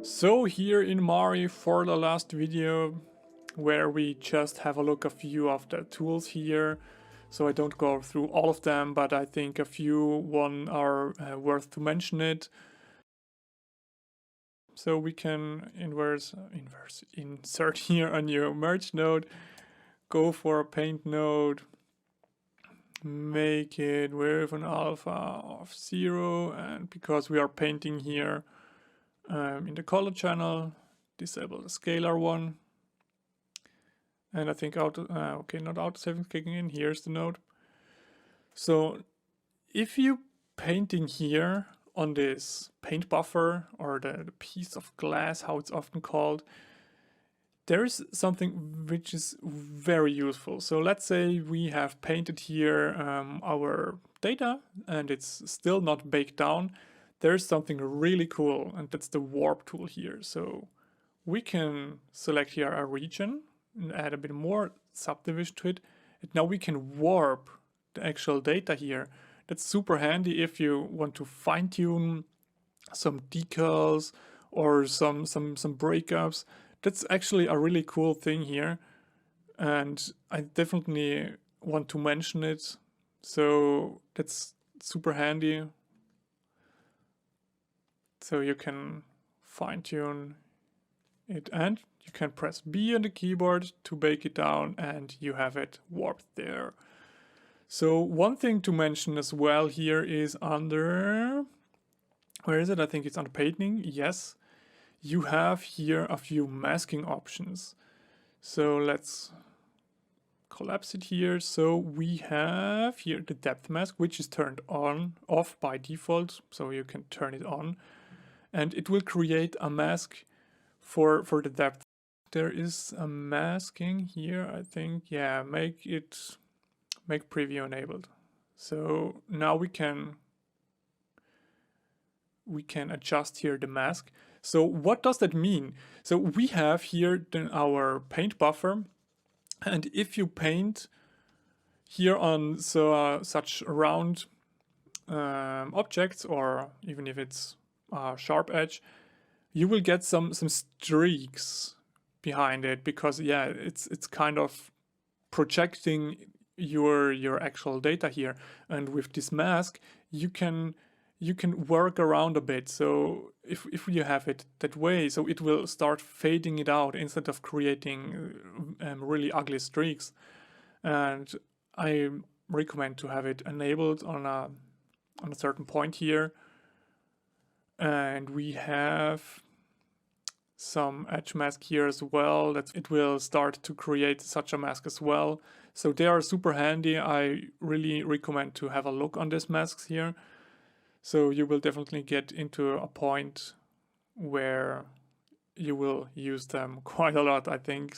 So here in Mari for the last video, where we just have a look a few of the tools here. So I don't go through all of them, but I think a few one are worth to mention it. So we can insert here a new merge node, go for a paint node, make it with an alpha of 0, and because we are painting here in the color channel, disable the scalar one. And I think not auto-saving kicking in, here's the node. So if you painting here on this paint buffer, or the piece of glass, how it's often called, there is something which is very useful. So let's say we have painted here our data and it's still not baked down. There's something really cool, and that's the warp tool here. So we can select here a region and add a bit more subdivision to it. And now we can warp the actual data here. That's super handy if you want to fine-tune some decals or some breakups. That's actually a really cool thing here, and I definitely want to mention it. So that's super handy. So you can fine-tune it, and you can press B on the keyboard to bake it down, and you have it warped there. So one thing to mention as well here is under, where is it? I think it's under painting. Yes, you have here a few masking options. So let's collapse it here. So we have here the depth mask, which is turned off by default. So you can turn it on, and it will create a mask for the depth. There is a masking here, I think. Yeah, make preview enabled. So now we can adjust here the mask. So what does that mean? So we have here our paint buffer, and if you paint here on such round objects, or even if it's a sharp edge, you will get some streaks behind it, because yeah, it's kind of projecting your actual data here. And with this mask, you can work around a bit. So if you have it that way, so it will start fading it out instead of creating really ugly streaks. And I recommend to have it enabled on a certain point here. And we have some edge mask here as well, that it will start to create such a mask as well. So they are super handy. I really recommend to have a look on these masks here. So you will definitely get into a point where you will use them quite a lot, I think.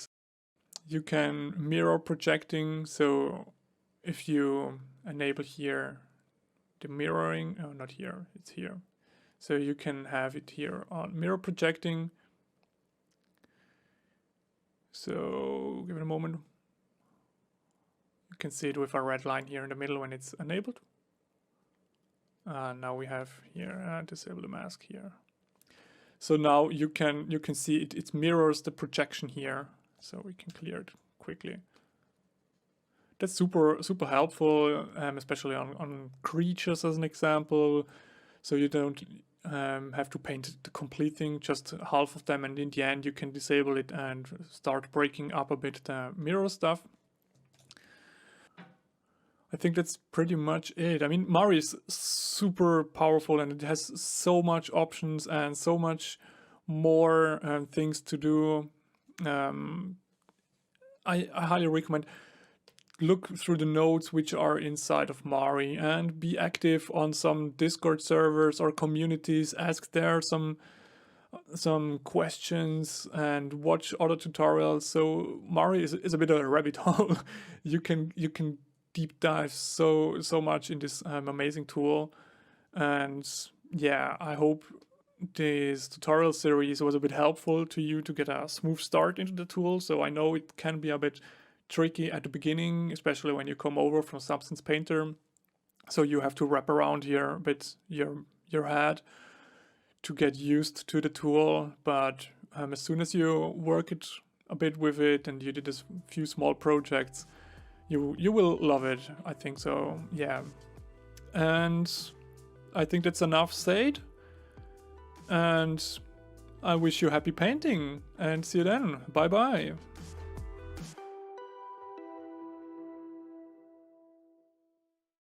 You can mirror projecting. So if you enable here the mirroring, oh, not here, it's here. So you can have it here on mirror projecting. So give it a moment. You can see it with a red line here in the middle when it's enabled. Now we have here disable the mask here. So now you can see it mirrors the projection here. So we can clear it quickly. That's super helpful, especially on creatures as an example. So you don't have to paint the complete thing, just half of them, and in the end you can disable it and start breaking up a bit the mirror stuff. I think that's pretty much it. I mean, Mari is super powerful, and it has so much options and so much more things to do. I highly recommend look through the nodes which are inside of Mari, and be active on some Discord servers or communities. Ask there some questions and watch other tutorials. So Mari is a bit of a rabbit hole. You can deep dive so much in this amazing tool. And yeah, I hope this tutorial series was a bit helpful to you to get a smooth start into the tool. So I know it can be a bit tricky at the beginning, especially when you come over from Substance Painter. So you have to wrap around here a bit your head to get used to the tool, but as soon as you work it a bit with it and you did a few small projects, you will love it. I think so. Yeah. And I think that's enough said. And I wish you happy painting and see you then. Bye bye.